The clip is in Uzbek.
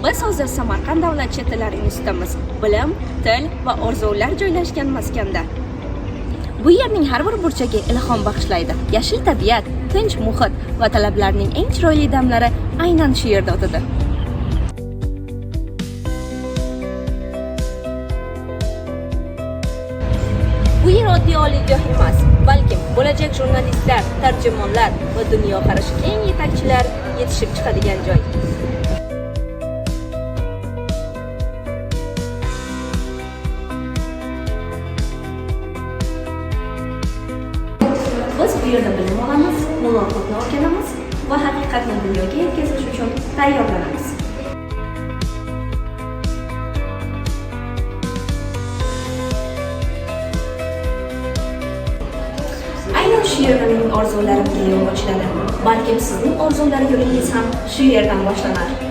Biz hozir Samarqand davlat chet tillari institutimiz, bilim, til va orzular joylashgan maskanda. Bu yerning har bir burchagi ilhom bag'ishlaydi. Yashil tabiat, tinch muhit va talablarning eng chiroyli damlari aynan shu yerda o'tadi. Bu yer oddiy oliygoh emas, balkim bo'lajak jurnalistlar, tarjimonlar va dunyoqarashi keng yetakchilar yetishib chiqadigan joy. Biz bu yerda bilim olamiz, muloqotni o'rganamiz va haqiqatni dunyoga yetkazish uchun tayyorlanamiz. Aynan shu yerda mening orzularimga yo'l ochiladi. Balkim sizning orzular yo'lingiz ham shu yerdan boshlanar.